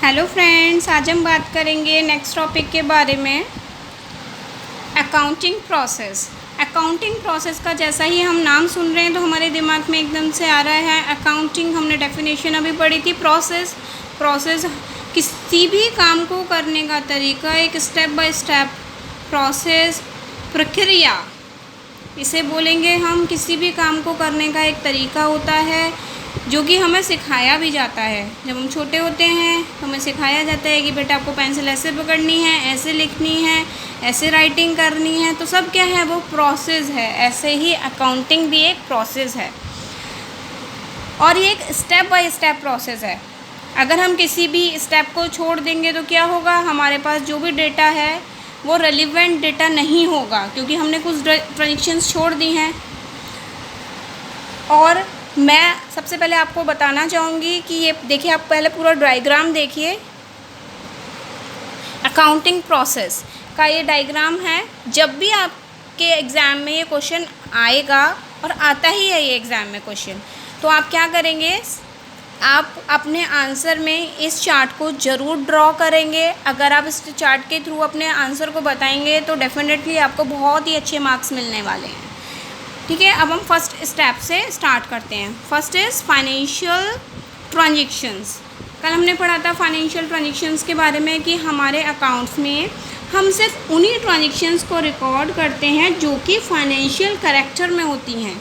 Hello friends, आज हम बात करेंगे नेक्स्ट टॉपिक के बारे में, अकाउंटिंग प्रोसेस। अकाउंटिंग प्रोसेस का जैसा ही हम नाम सुन रहे हैं तो हमारे दिमाग में एकदम से आ रहा है अकाउंटिंग। हमने डेफिनेशन अभी पढ़ी थी। प्रोसेस किसी भी काम को करने का तरीका, एक स्टेप बाय स्टेप प्रोसेस, प्रक्रिया इसे बोलेंगे हम। किसी भी काम को करने का एक तरीका होता है जो कि हमें सिखाया भी जाता है। जब हम छोटे होते हैं तो हमें सिखाया जाता है कि बेटा आपको पेंसिल ऐसे पकड़नी है, ऐसे लिखनी है, ऐसे राइटिंग करनी है। तो सब क्या है, वो प्रोसेस है। ऐसे ही अकाउंटिंग भी एक प्रोसेस है और ये एक स्टेप बाय स्टेप प्रोसेस है। अगर हम किसी भी स्टेप को छोड़ देंगे तो क्या होगा, हमारे पास जो भी डेटा है वो रेलिवेंट डेटा नहीं होगा, क्योंकि हमने कुछ ट्रांजेक्शन्स छोड़ दी हैं। और मैं सबसे पहले आपको बताना चाहूँगी कि ये देखिए, आप पहले पूरा डायग्राम देखिए। अकाउंटिंग प्रोसेस का ये डायग्राम है। जब भी आपके एग्ज़ाम में ये क्वेश्चन आएगा, और आता ही है ये एग्ज़ाम में क्वेश्चन, तो आप क्या करेंगे, आप अपने आंसर में इस चार्ट को ज़रूर ड्रॉ करेंगे। अगर आप इस चार्ट के थ्रू अपने आंसर को बताएंगे तो डेफिनेटली आपको बहुत ही अच्छे मार्क्स मिलने वाले हैं। ठीक है, अब हम फर्स्ट स्टेप से स्टार्ट करते हैं। First is financial transactions. कल हमने पढ़ा था फाइनेंशियल ट्रांजेक्शन्स के बारे में कि हमारे अकाउंट्स में हम सिर्फ उन्हीं ट्रांजेक्शन्स को रिकॉर्ड करते हैं जो कि फाइनेंशियल कैरेक्टर में होती हैं।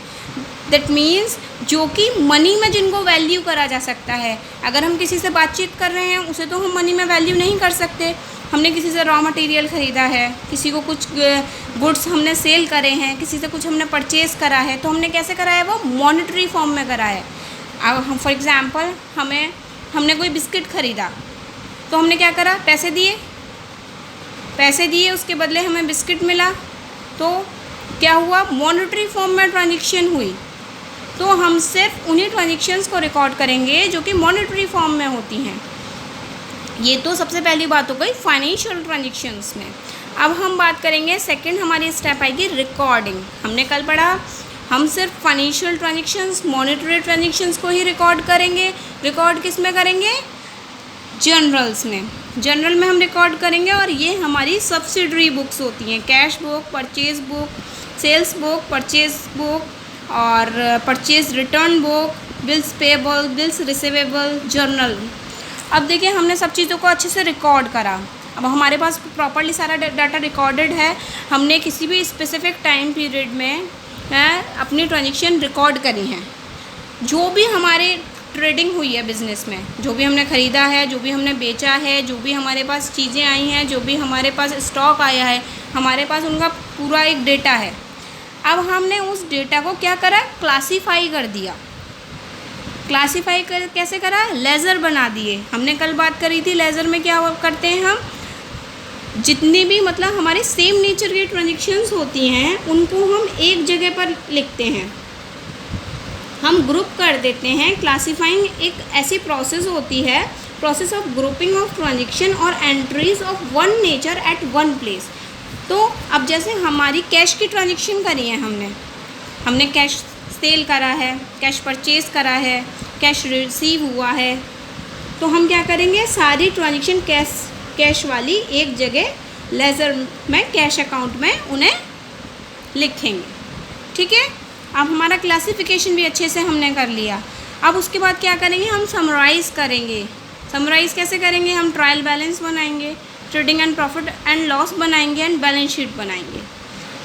दैट मीन्स जो कि मनी में जिनको वैल्यू करा जा सकता है। अगर हम किसी से बातचीत कर रहे हैं, उसे तो हम मनी में वैल्यू नहीं कर सकते। हमने किसी से रॉ मटेरियल ख़रीदा है, किसी को कुछ गुड्स हमने सेल करे हैं, किसी से कुछ हमने परचेज़ करा है, तो हमने कैसे करा है, वो मॉनेटरी फॉर्म में करा है। अब हम फॉर एग्ज़ाम्पल हमने कोई बिस्किट ख़रीदा, तो हमने क्या करा, पैसे दिए, उसके बदले हमें बिस्किट मिला। तो क्या हुआ, मॉनेटरी फॉर्म में ट्रांजेक्शन हुई। तो हम सिर्फ उन्हीं ट्रांजेक्शन्स को रिकॉर्ड करेंगे जो कि मॉनेटरी फॉर्म में होती हैं। ये तो सबसे पहली बात हो गई फाइनेंशियल ट्रांजेक्शन्स में। अब हम बात करेंगे, सेकंड हमारी स्टेप आएगी रिकॉर्डिंग। हमने कल पढ़ा, हम सिर्फ फाइनेंशियल ट्रांजेक्शन्स, मॉनेटरी ट्रांजेक्शन्स को ही रिकॉर्ड करेंगे। रिकॉर्ड किस में करेंगे, जर्नल्स में। जर्नल में हम रिकॉर्ड करेंगे, और ये हमारी सब्सिडरी बुक्स होती हैं। Cash book, purchase book, sales book, purchase book और purchase return book, bills payable, bills receivable, journal. अब देखिए, हमने सब चीज़ों को अच्छे से रिकॉर्ड करा। अब हमारे पास प्रॉपर्ली सारा डाटा रिकॉर्डेड है। हमने किसी भी स्पेसिफिक टाइम पीरियड में अपनी ट्रांजेक्शन रिकॉर्ड करी हैं। जो भी हमारे ट्रेडिंग हुई है बिज़नेस में, जो भी हमने ख़रीदा है, जो भी हमने बेचा है, जो भी हमारे पास चीज़ें आई हैं, जो भी हमारे पास स्टॉक आया है, हमारे पास उनका पूरा एक डेटा है। अब हमने उस डेटा को क्या करा, क्लासीफाई कर दिया। क्लासीफाई कैसे करा, लेज़र बना दिए। हमने कल बात करी थी, लेज़र में क्या करते हैं, हम जितनी भी मतलब हमारे सेम नेचर की ट्रांजेक्शन्स होती हैं उनको हम एक जगह पर लिखते हैं, हम ग्रुप कर देते हैं। क्लासीफाइंग एक ऐसी प्रोसेस होती है, process of grouping of transaction और entries of one nature at one place. तो अब जैसे हमारी कैश की ट्रांजेक्शन करी है, हमने कैश सेल करा है, कैश परचेज़ करा है, कैश रिसीव हुआ है, तो हम क्या करेंगे, सारी ट्रांजेक्शन कैश वाली एक जगह लेज़र में, कैश अकाउंट में उन्हें लिखेंगे। ठीक है, अब हमारा क्लासिफिकेशन भी अच्छे से हमने कर लिया। अब उसके बाद क्या करेंगे, हम समराइज़ करेंगे। समराइज़ कैसे करेंगे, हम ट्रायल बैलेंस बनाएंगे, trading and profit and loss बनाएंगे, एंड बैलेंस शीट बनाएंगे।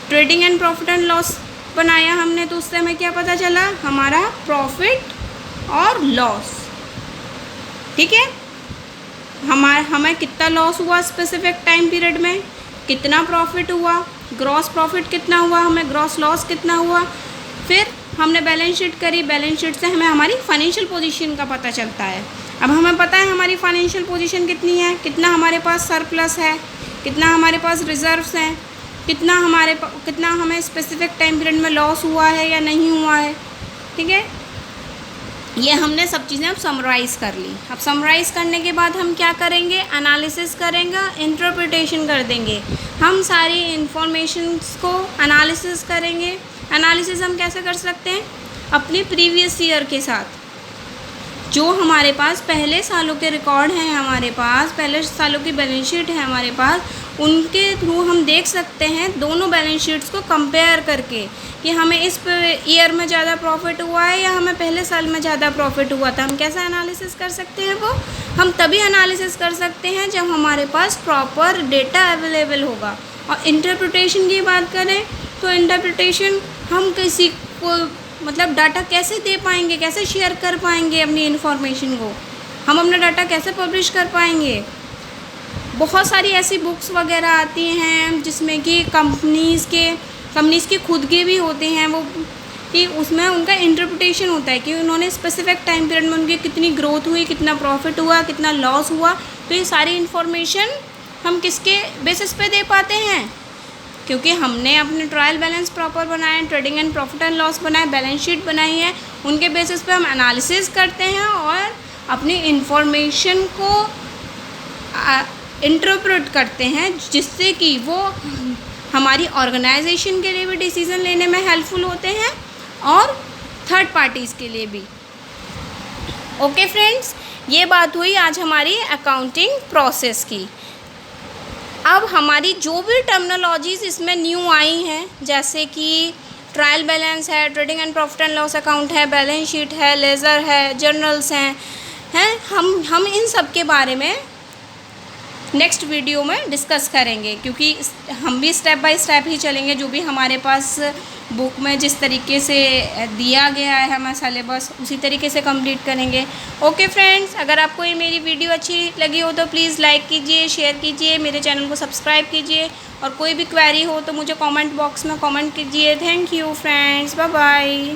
Trading and profit and loss बनाया हमने, तो उससे हमें क्या पता चला, हमारा प्रॉफिट और लॉस। ठीक है, हमें कितना लॉस हुआ स्पेसिफिक टाइम पीरियड में, कितना प्रॉफिट हुआ, ग्रॉस प्रॉफिट कितना हुआ, हमें ग्रॉस लॉस कितना हुआ। फिर हमने बैलेंस शीट करी, बैलेंस शीट से हमें हमारी फाइनेंशियल पोजीशन का पता चलता है। अब हमें पता है हमारी फाइनेंशियल पोजीशन कितनी है, कितना हमारे पास सरप्लस है, कितना हमारे पास रिजर्व्स हैं, कितना हमें स्पेसिफिक टाइम पीरियड में लॉस हुआ है या नहीं हुआ है। ठीक है, ये हमने सब चीज़ें अब समराइज़ कर ली। अब समराइज़ करने के बाद हम क्या करेंगे, एनालिसिस करेंगे, इंटरप्रिटेशन कर देंगे। हम सारी इंफॉर्मेशंस को एनालिसिस करेंगे। एनालिसिस हम कैसे कर सकते हैं, अपने प्रीवियस ईयर के साथ। जो हमारे पास पहले सालों के रिकॉर्ड हैं, हमारे पास पहले सालों की बैलेंस शीट है हमारे पास, उनके थ्रू हम देख सकते हैं दोनों बैलेंस शीट्स को कंपेयर करके कि हमें इस ईयर में ज़्यादा प्रॉफिट हुआ है या हमें पहले साल में ज़्यादा प्रॉफिट हुआ था। हम कैसा एनालिसिस कर सकते हैं? वो हम तभी एनालिसिस कर सकते हैं जब हमारे पास प्रॉपर डेटा अवेलेबल होगा। और इंटरप्रिटेशन की बात करें तो इंटरप्रिटेशन हम किसी को मतलब डाटा कैसे दे पाएंगे, कैसे शेयर कर पाएंगे अपनी इन्फॉर्मेशन को, हम अपना डाटा कैसे पब्लिश कर पाएंगे? बहुत सारी ऐसी बुक्स वगैरह आती हैं जिसमें कि कंपनीज़ के खुद के भी होते हैं वो, कि उसमें उनका इंटरप्रिटेशन होता है कि उन्होंने स्पेसिफिक टाइम पीरियड में उनकी कितनी ग्रोथ हुई, कितना प्रॉफिट हुआ, कितना लॉस हुआ। तो ये सारी इन्फॉर्मेशन हम किसके बेसिस पे दे पाते हैं? क्योंकि हमने अपने ट्रायल बैलेंस प्रॉपर बनाए, trading and profit and loss बनाए, बैलेंस शीट बनाई है, उनके बेसिस पे हम एनालिसिस करते हैं और अपनी इन्फॉर्मेशन को इंटरप्रेट करते हैं, जिससे कि वो हमारी ऑर्गेनाइजेशन के लिए भी डिसीज़न लेने में हेल्पफुल होते हैं और थर्ड पार्टीज़ के लिए भी। ओके फ्रेंड्स, ये बात हुई आज हमारी अकाउंटिंग प्रोसेस की। अब हमारी जो भी टर्मिनोलॉजीज़ इसमें न्यू आई हैं, जैसे कि ट्रायल बैलेंस है, trading and profit and loss account है, बैलेंस शीट है, लेज़र है, जर्नल्स हैं हम इन सब के बारे में नेक्स्ट वीडियो में डिस्कस करेंगे, क्योंकि हम भी स्टेप बाय स्टेप ही चलेंगे। जो भी हमारे पास बुक में जिस तरीके से दिया गया है हमें सिलेबस, उसी तरीके से कंप्लीट करेंगे। ओके फ्रेंड्स, अगर आपको ये मेरी वीडियो अच्छी लगी हो तो प्लीज़ लाइक कीजिए, शेयर कीजिए, मेरे चैनल को सब्सक्राइब कीजिए, और कोई भी क्वेरी हो तो मुझे कमेंट बॉक्स में कमेंट कीजिए। Thank you friends, bye bye.